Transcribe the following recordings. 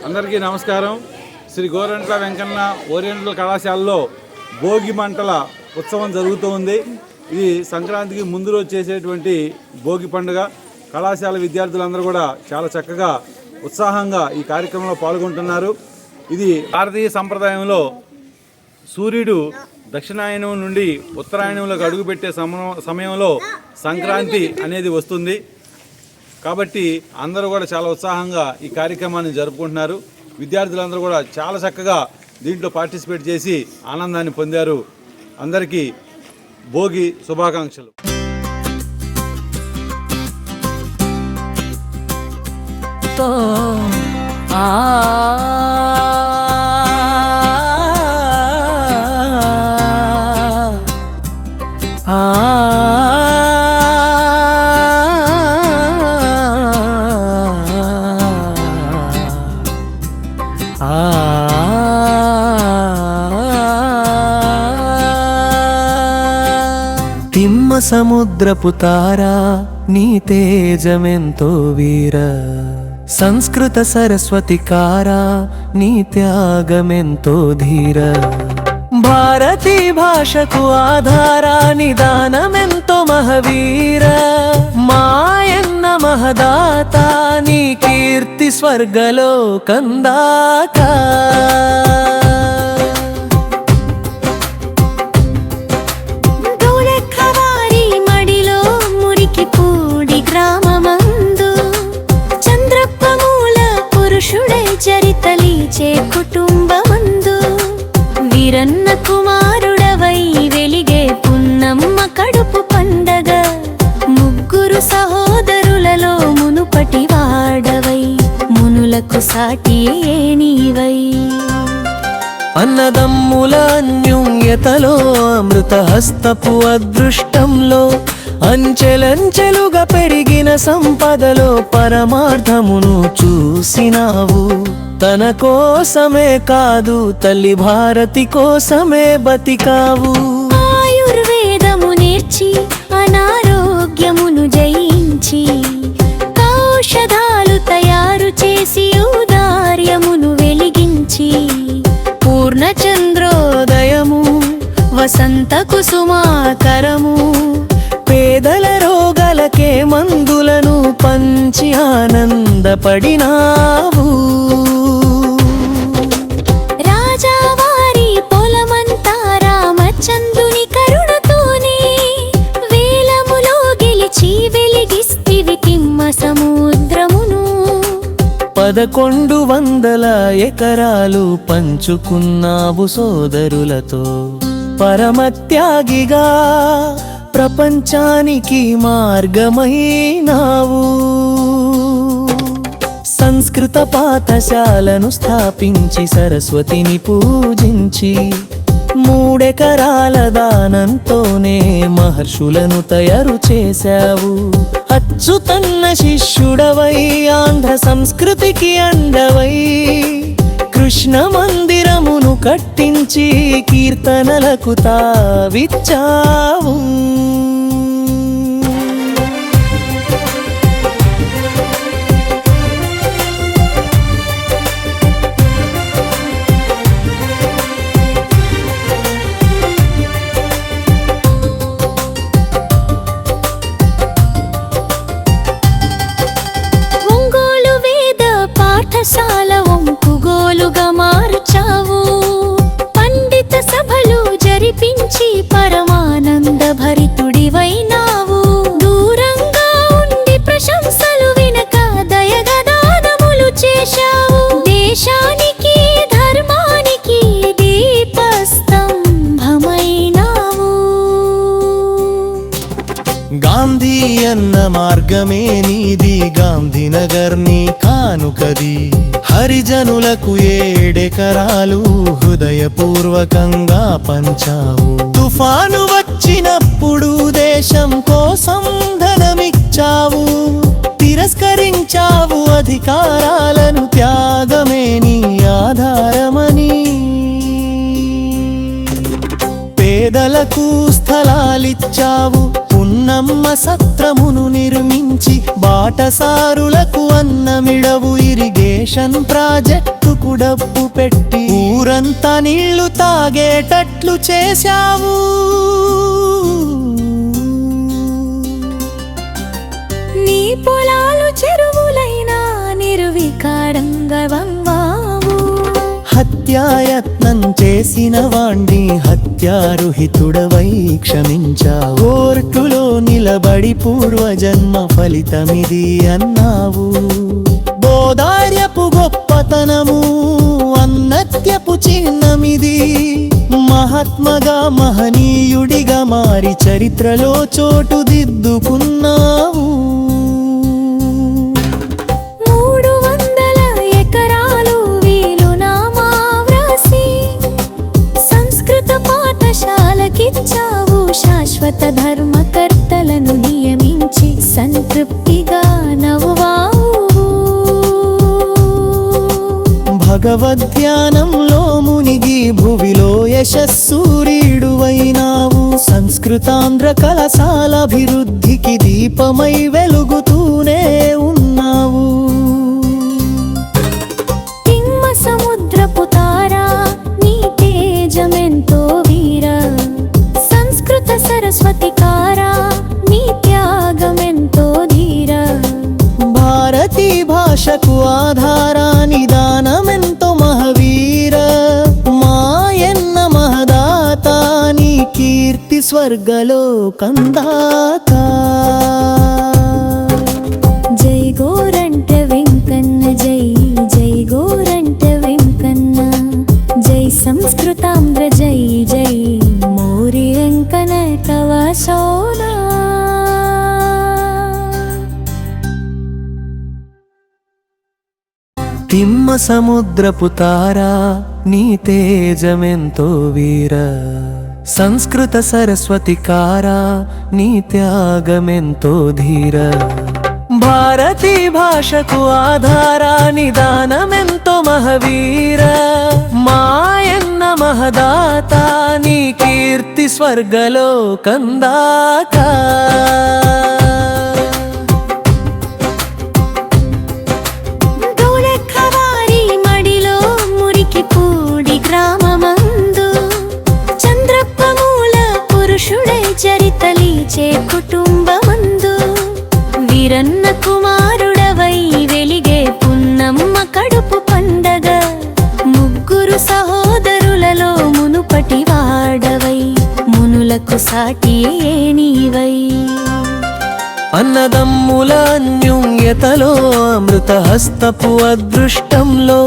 అందరికీ నమస్కారం. శ్రీ గోరంట్ల వెంకన్న ఓరియంటల్ కళాశాలలో భోగి మంటల ఉత్సవం జరుగుతూ ఉంది. ఇది సంక్రాంతికి ముందు రోజు చేసేటువంటి భోగి పండుగ. కళాశాల విద్యార్థులందరూ కూడా చాలా చక్కగా ఉత్సాహంగా ఈ కార్యక్రమంలో పాల్గొంటున్నారు. ఇది భారతీయ సంప్రదాయంలో సూర్యుడు దక్షిణాయనం నుండి ఉత్తరాయణంలోకి అడుగుపెట్టే సమయంలో సంక్రాంతి అనేది వస్తుంది. కాబట్టి అందరూ కూడా చాలా ఉత్సాహంగా ఈ కార్యక్రమాన్ని జరుపుకుంటున్నారు. విద్యార్థులందరూ కూడా చాలా చక్కగా దీంట్లో పార్టిసిపేట్ చేసి ఆనందాన్ని పొందారు. అందరికీ భోగి శుభాకాంక్షలు. తిమ్మ సముద్రపు తారా నీ తేజమెంతో వీర, సంస్కృత సరస్వతి కారా నీ త్యాగమెంతో ధీర, భారతీ భాషకు ఆధారా నిదానమెంతో మహవీర, మాయన్న మహదాత నీ కీర్తి స్వర్గలో కందాక. చరితలీచే కుటుంబమందు వీరన్న కుమారుడవై వెలిగే పున్నమ్మ కడుపు పండగ, ముగ్గురు సహోదరులలో మునుపటి వాడవై మునులకు సాటి నీవై, అన్నదమ్ముల అన్యోన్యతలో అమృత హస్తపు అదృష్టంలో అంచెలంచెలుగా పెరిగిన సంపదలో పరమార్థమును చూసినావు. తన కోసమే కాదు తల్లి భారతి కోసమే బతికావు. ఆయుర్వేదము నేర్చి అనారోగ్యమును జయించి ఔషధాలు తయారు చేసి ఔదార్యమును వెలిగించి పూర్ణచంద్రోదయము వసంత కుసుమాకరము పేదల రోగాలకే మందులను పంచి ఆనందపడినావు. రాజావారి పొలమంతా రామచంద్రుని కరుణతోనే వేలములో గెలిచి వెలిగిస్తివి తిమ్మ సముద్రమును. 1100 ఎకరాలు పంచుకున్నావు సోదరులతో, పరమత్యాగిగా ప్రపంచానికి మార్గమైనావు. సంస్కృత పాఠశాలను స్థాపించి సరస్వతిని పూజించి 3 ఎకరాల దానంతోనే మహర్షులను తయారు చేశావు. అచ్యుతన్న శిష్యుడవై ఆంధ్ర సంస్కృతికి అండవై కృష్ణ మందిరమును కట్టించి కీర్తనలకు తావిచ్చావు. ఒంగోలు వేద పాఠశాల ఒంకుగోలుగా మార్చావు. పండిత సభలు జరిపించి పరమానంద భరితుడివైనావు. దూరంగా ఉండి ప్రశంసలు వినక దయగదానములు చేశావు. దేశానికి ధర్మానికి దీపస్తంభమైనావు. గాంధీ అన్న మార్గమే నీది, గాంధీనగర్ నీ కానుకది. హరిజనులకు 7 ఎకరాలు హృదయపూర్వకంగా పంచావు. తుఫాను వచ్చినప్పుడు దేశం కోసం ధనమిచ్చావు. తిరస్కరించావు అధికారాలను, త్యాగమే నీ ఆధారమని. పేదలకు స్థలాలిచ్చావు, పున్నమ్మ సత్రమును నిర్మించి బాటసారులకు అన్నమిడవు ఇరిగేషన్ ప్రాజెక్ట్ పూజలకు డప్పు పెట్టి ఊరంతా నీళ్లు తాగేటట్లు చేశావు. నీ పొలాలు చెరువులైనా నిర్వికారంగా వంగావు. హత్యాయత్నం చేసిన వాణ్ణి హత్యారుహితుడవై క్షమించావు. కోర్టులో నిలబడి పూర్వజన్మ ఫలితమిది అన్నావు. బోధార్యపు గొప్పతనము అన్నత్యపు చిహ్నమిది. మహాత్మగా మహనీయుడిగా మారి చరిత్రలో చోటు దిద్దుకున్నావు. 300 ఎకరాలు వీలునామా వ్రాసి సంస్కృత పాఠశాలకిచ్చావు. శాశ్వత ధర్మకర్తలను నియమించి సంతృప్తిగా నవ్వావు. భగవద్ధ్యానంలో మునిగి భువిలో యశస్సూర్యుడువైనావు. సంస్కృతాంధ్ర కళాశాలాభివృద్ధికి దీపమై వెలుగుతూనే ఉన్నావు. తిమ్మ సముద్రపు తారా నీ తేజమెంతో వీర. సంస్కృత సరస్వతి కారా నీ త్యాగమెంతో ధీర. భారతీ భాషకు ఆధారా నిదానమెంతో మహవీర. మాయన్న మహదాత నీ కీర్తి స్వర్గలో కందాక. జై గోరంట వెంకన్న జై జై గోరంట వెంకన్న. జై సంస్కృతాంధ్ర జై జై మోరి వెంకన తవ సోనా. తిమ్మ సముద్రపు తారా నీ తేజమెంతో వీర. సంస్కృత సరస్వతి కారా నీ త్యాగమెంతో ధీర. భారతీ భాషకు ఆధారా నిదానమెంతో మహవీర. మాయన్న మహదాత నీ కీర్తి స్వర్గలో కందాక. పూడి గ్రామమందు చంద్రప్ప మూల పురుషుడై చరితలీచే కుటుంబమందు వీరన్న కుమారుడవై వెలిగే పున్నమ్మ కడుపు పండగ. ముగ్గురు సహోదరులలో మునుపటి వాడవై మునులకు సాటి నీవై. అన్నదమ్ముల అన్యోన్యతలో అమృత హస్తపు అదృష్టంలో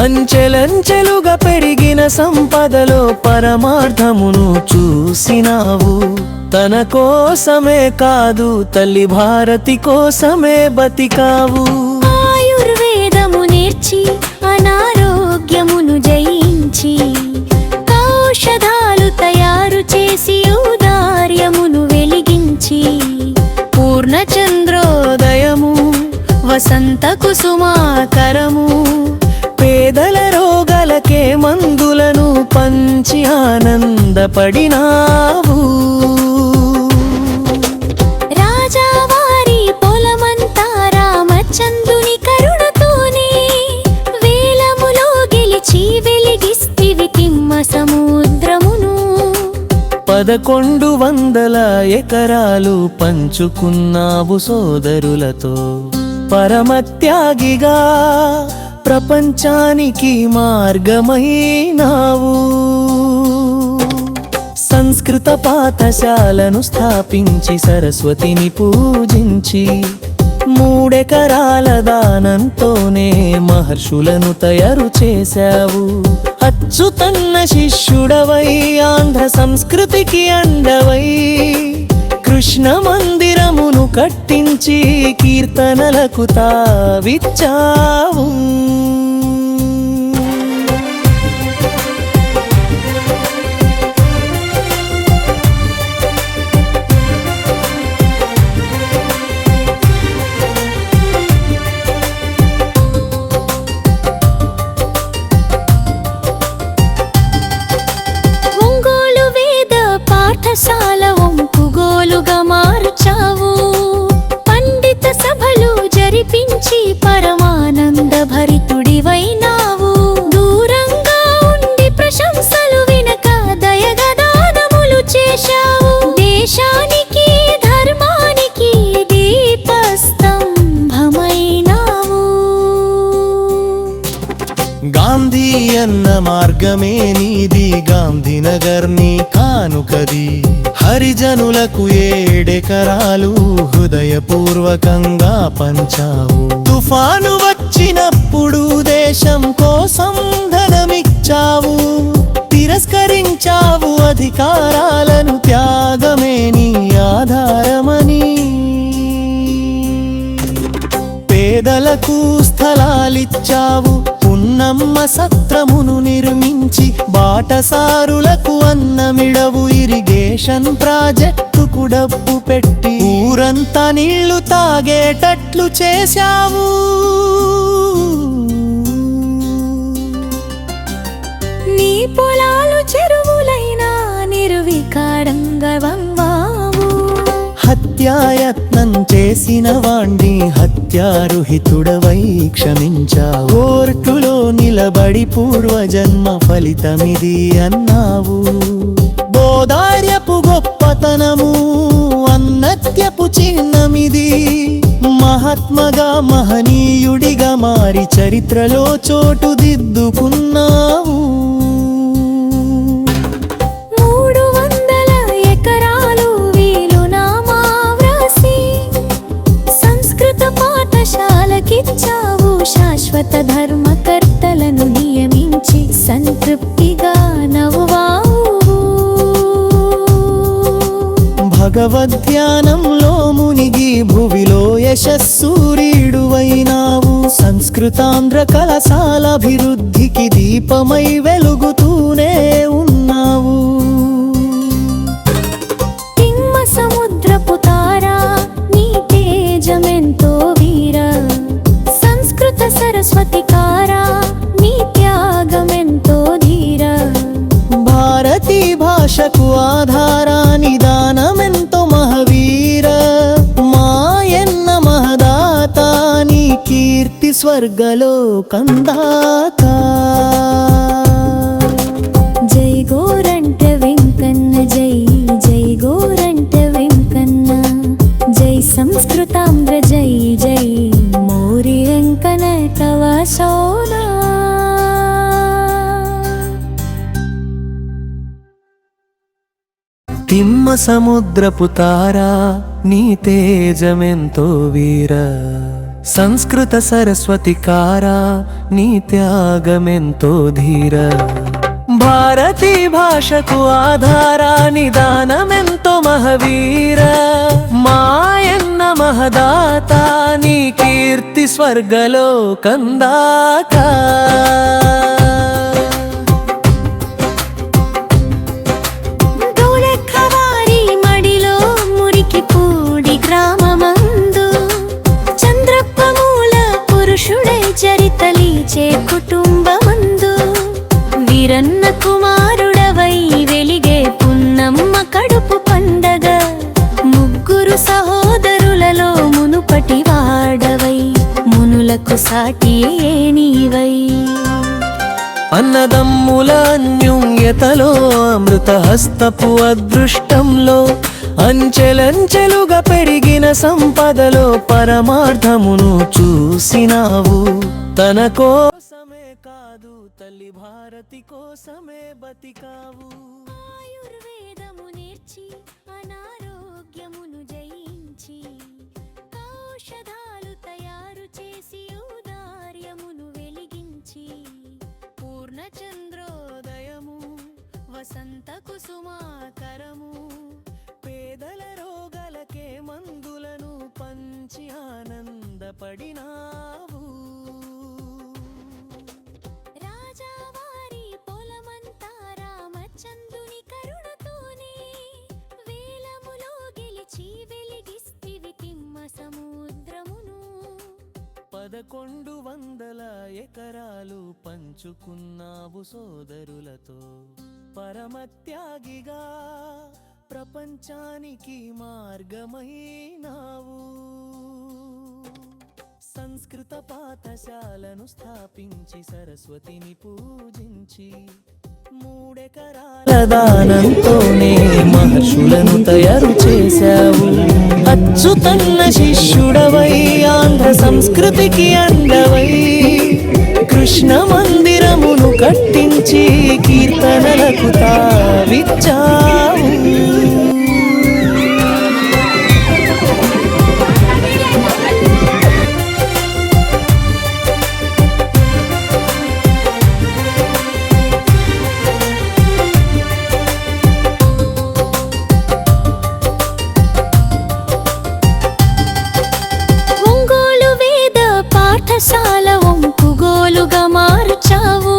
అంచెలంచెలుగా పెరిగిన సంపదలో పరమార్థమును చూసినావు. తన కోసమే కాదు తల్లి భారతి కోసమే బతికావు. ఆయుర్వేదము నేర్చి అనారోగ్యమును జయించి ఔషధాలు తయారు చేసి ఔదార్యమును వెలిగించి పూర్ణచంద్రోదయము వసంత కుసుమాకరము పేదల రోగాలకే మందులను పంచి ఆనందపడినావు. రాజావారి పొలమంతా రామచంద్రుని కరుణతోనే వేలములో గెలిచి వెలిగిస్తివి తిమ్మ సముద్రమును. 1100 ఎకరాలు పంచుకున్నావు సోదరులతో. పరమత్యాగిగా ప్రపంచానికి మార్గమైనావు. సంస్కృత పాఠశాలను స్థాపించి సరస్వతిని పూజించి 3 ఎకరాల దానంతోనే మహర్షులను తయారు చేశావు. అచ్యుతన్న శిష్యుడవై ఆంధ్ర సంస్కృతికి అండవై కృష్ణ మందిరమును కట్టించి కీర్తనలకు తావిచ్చావు. ఒంగోలు వేద పాఠశాల ఒంపుగోలుగా మార్చావు. పండిత సభలు జరిపించి పరమానంద భరిత గాంధీ అన్న మార్గమే నీది, గాంధీనగర్ నీ కానుకది. హరిజనులకు 7 ఎకరాలు హృదయపూర్వకంగా పంచావు. తుఫాను వచ్చినప్పుడు దేశం కోసం ధనమిచ్చావు. తిరస్కరించావు అధికారాలను, త్యాగమే నీ ఆధారమని. పేదలకు స్థలాలిచ్చావు, పున్నమ్మ సత్రమును నిర్మించి బాటసారులకు అన్నమిడవు. ఇరిగేషన్ ప్రాజెక్టుకు డబ్బు పెట్టి ఊరంతా నీళ్లు తాగేటట్లు చేశావు. నీ పొలాలు చెరువులైనా నిర్వికారంగా వంగావు. హత్యాయత్నం చేసిన వాణ్ణి హత్యారుహితుడవై క్షమించావు. కోర్టులో నిలబడి పూర్వజన్మ ఫలితమిది అన్నావు. బోధార్యపు గొప్పతనము, అన్నత్యపు చిహ్నమిది. మహాత్మగా మహనీయుడిగా మారి చరిత్రలో చోటు దిద్దుకున్నావు. 300 ఎకరాలు వీలునామా వ్రాసి సంస్కృత పాఠశాలకిచ్చావు. శాశ్వత ధర్మకర్తలను నియమించి సంతృప్తిగా నవ్వావు. భగవద్ధ్యానంలో మునిగి భువిలో యశస్సూర్యుడువైనావు. సంస్కృతాంధ్ర కళాశాలాభివృద్ధికి దీపమై వెలుగుతూనే ఉన్నావు. తిమ్మ సముద్రపు తారా నీ తేజమెంతో వీర. సంస్కృత సరస్వతి కారా నీ త్యాగమెంతో ధీర. భారతీ భాషకు ఆధారాని దానమెంతో మహవీర. మాయన్న మహదాత నీ కీర్తి స్వర్గలో కందాత. జై గోరంట వెంకన్న, జై జై గోరంట వెంకన్న. జై సంస్కృతాంధ్ర, జై జై మోరి వెంకన తవ సోనా. తిమ్మ సముద్రపు తారా నీ తేజమెంతో వీర. సంస్కృత సరస్వతి కారా నీ త్యాగమెంతో ధీర. భారతీ భాషకు ఆధారాని దానమెంతో మహవీర. మాయన్న మహదాత నీ కీర్తి స్వర్గలో కందాక. చరితలీచే కుటుంబమందు వీరన్న కుమారుడవై వెలిగే పున్నమ్మ కడుపు పండగ. ముగ్గురు సహోదరులలో మునుపటి వాడవై మునులకు సాటి నీవై. అన్నదమ్ముల అన్యోన్యతలో అమృత హస్తపు అదృష్టంలో అంచెలంచెలుగా పెరిగిన సంపదలో పరమార్థమును చూసినావు. తన కోసమే కాదు తల్లి భారతి కోసమే బతికావు. ఆయుర్వేదము నేర్చి అనారోగ్యమును జయించి ఔషధాలు తయారు చేసి ఔదార్యమును వెలిగించి పూర్ణచంద్రోదయము వసంత కుసుమాకరము పేదల రోగాలకే మందులను పంచి ఆనందపడినావు. రాజావారి పొలమంతా రామచంద్రుని కరుణతోనే వేలములో గెలిచి వెలిగిస్తివి తిమ్మ సముద్రమును. 1100 ఎకరాలు పంచుకున్నావు సోదరులతో. పరమత్యాగిగా ప్రపంచానికి మార్గమైనావు. సంస్కృత పాఠశాలను స్థాపించి సరస్వతిని పూజించి 3 ఎకరాల దానంతోనే మహర్షులను తయారు చేశావు. అచ్యుతన్న శిష్యుడవై ఆంధ్ర సంస్కృతికి అండవై కృష్ణ మందిర తావిచ్చావు. ఒంగోలు వేద పాఠశాల ఒంకుగోలుగా మార్చావు.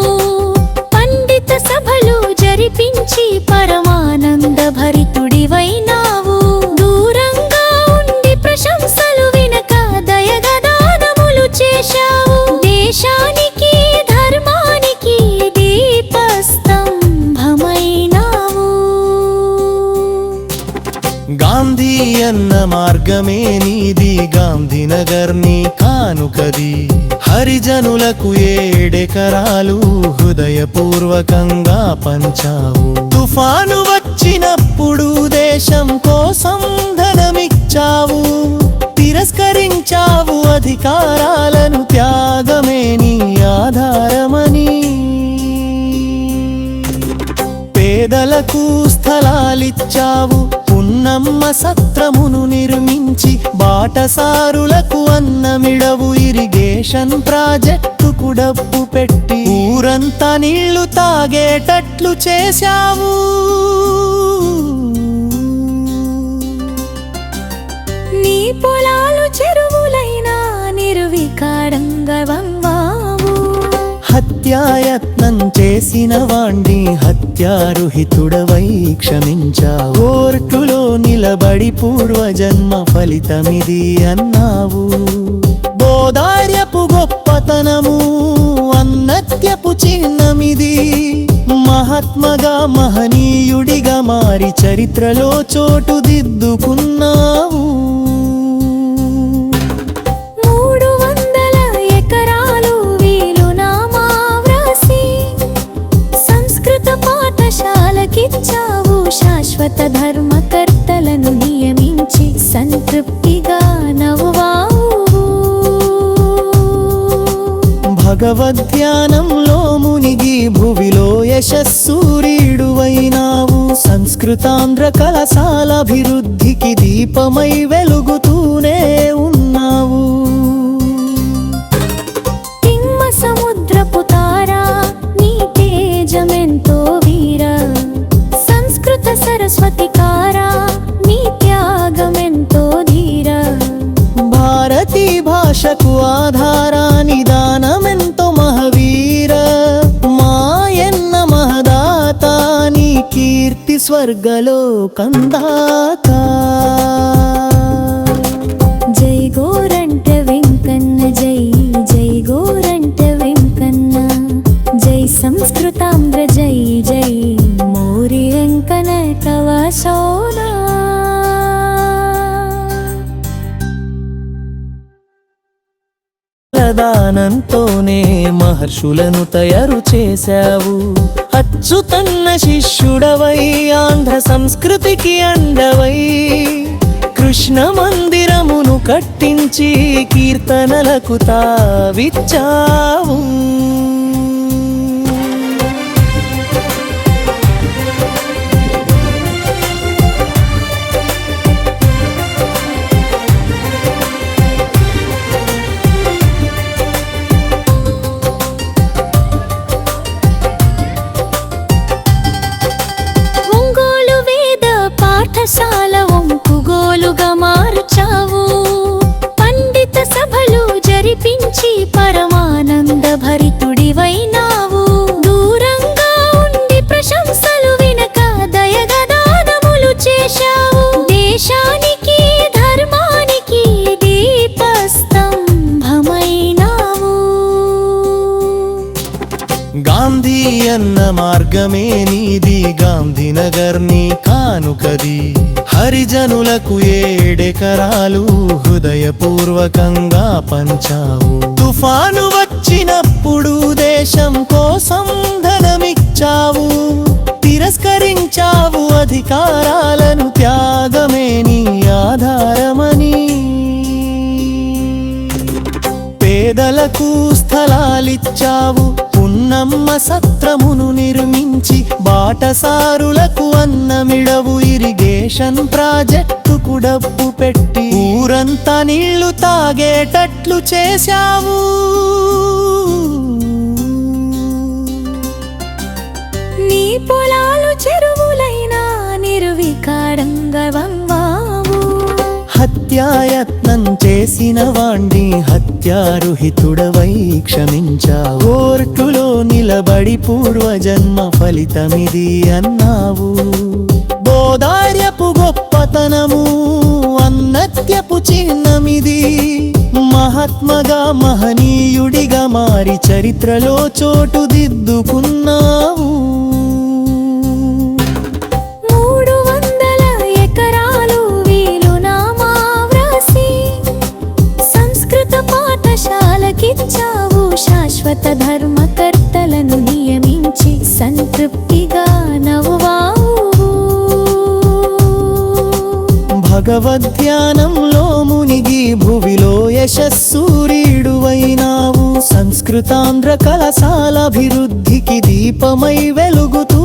పండిత సభలు జరిపించి పరమానంద భరితుడివైనావు. దూరంగా ఉండి ప్రశంసలు వినక దయగా దానములు చేశావు. దేశానికి ధర్మానికి దీపస్తంభమైనావు. గాంధీ అన్న మార్గమే నీది, గాంధీనగర్ నీ కానుకది. హరిజనులకు 7 ఎకరాలు హృదయపూర్వకంగా పంచావు. తుఫాను వచ్చినప్పుడు దేశం కోసం ధనమిచ్చావు. తిరస్కరించావు అధికారాలను, త్యాగమే నీ ఆధారమని. పేదలకు స్థలాలిచ్చావు, పున్నమ్మ సత్రమును నిర్మించి బాటసారులకు అన్నమిడవు. ఇరిగేషన్ ప్రాజెక్టుకు డబ్బు పెట్టి ఊరంతా నీళ్లు తాగేటట్లు చేశావు. నీ పొలాలు చెరువులైనా నిర్వికారంగా వంవావు. హత్యాయత్నం చేసిన వాణ్ణి హత్యారుహితుడవై క్షమించావు. కోర్టులో నిలబడి పూర్వజన్మ ఫలితమిది అన్నావు. బోధార్యపు గొప్పతనము, అన్నత్యపు చిహ్నమిది. మహాత్మగా మహనీయుడిగా మారి చరిత్రలో చోటు దిద్దుకున్నావు. 300 ఎకరాలు వీలునామా వ్రాసి సంస్కృత పాఠశాలకిచ్చావు. శాశ్వత ధర్మకర్తలను నియమించి సంతృప్తిగా నవ్వావు. భగవద్ధ్యానంలో మునిగి భువిలో యశస్సూర్యుడువైనావు. సంస్కృతాంధ్ర కళాశాలాభివృద్ధికి దీపమై వెలుగుతూనే ఉన్నావు. తిమ్మ సముద్రపు తారా నీ తేజమెంతో వీర. సంస్కృత సరస్వతి కారా నీ త్యాగమెంతో ధీర. భారతీ భాషకు ఆధారా నిదానమెంతో మహవీర. మాయన్న మహదాత నీ కీర్తి స్వర్గలో కందాకా. జై గోరంట వెంకన్న జై జై గోరంట వెంకన్న. జై సంస్కృతాంధ్ర జై జై మోరి వెంకన కవసోనా. దానంతోనే మహర్షులను తయారు చేశావు. అచ్యుతన్న శిష్యుడవై ఆంధ్ర సంస్కృతికి అండవై కృష్ణ మందిరమును కట్టించి కీర్తనలకు తావిచ్చావు. ఒంగోలు వేద పాఠశాల ఒంకుగోలుగా మార్చావు. పండిత సభలు జరిపించి పరమానంద భరితుడివైనావు. దూరంగా ఉండి ప్రశంసలు వినక దయగా దానములు చేశావు. దేశానికి ధర్మానికి దీపస్తంభమైనావు. గాంధీ అన్న మార్గమే నీది, గాంధీనగర్ నీ కానుకది. హరిజనులకు 7 ఎకరాలు హృదయపూర్వకంగా పంచావు. తుఫాను వచ్చినప్పుడు దేశం కోసం ధనమిచ్చావు. తిరస్కరించావు అధికారాలను, త్యాగమే నీ ఆధారమని. పేదలకు స్థలాలిచ్చావు, పున్నమ్మ సత్రమును నిర్మించి బాటసారులకు అన్నమిడవు ఇరిగేషన్ ప్రాజెక్టుకు డబ్బు పెట్టి ఊరంతా నీళ్లు తాగేటట్లు చేశావు నీ పొలాలు చెరువులైనా నిర్వికారంగా వంగావు హత్యాయత్నం చేసిన వాణ్ణి హత్యారుహితుడవై క్షమించావు కోర్టులో నిలబడి పూర్వజన్మ ఫలితమిది అన్నావు బోధార్యపు గొప్పతనము అన్నత్యపు చిహ్నమిది మహాత్మగా మహనీయుడిగా మారి చరిత్రలో చోటు దిద్దుకున్నావు 300 ఎకరాలు వీలునామా వ్రాసి సంస్కృత పాఠశాలకిచ్చావు శాశ్వత ధర్మకర్తలను నియమించి సంతృప్తిగా నవ్వావు భగవద్ధ్యానంలో మునిగి భువిలో యశస్సూర్యుడువైనావు సంస్కృతాంధ్ర కళాశాల అభివృద్ధికి దీపమై వెలుగుతూ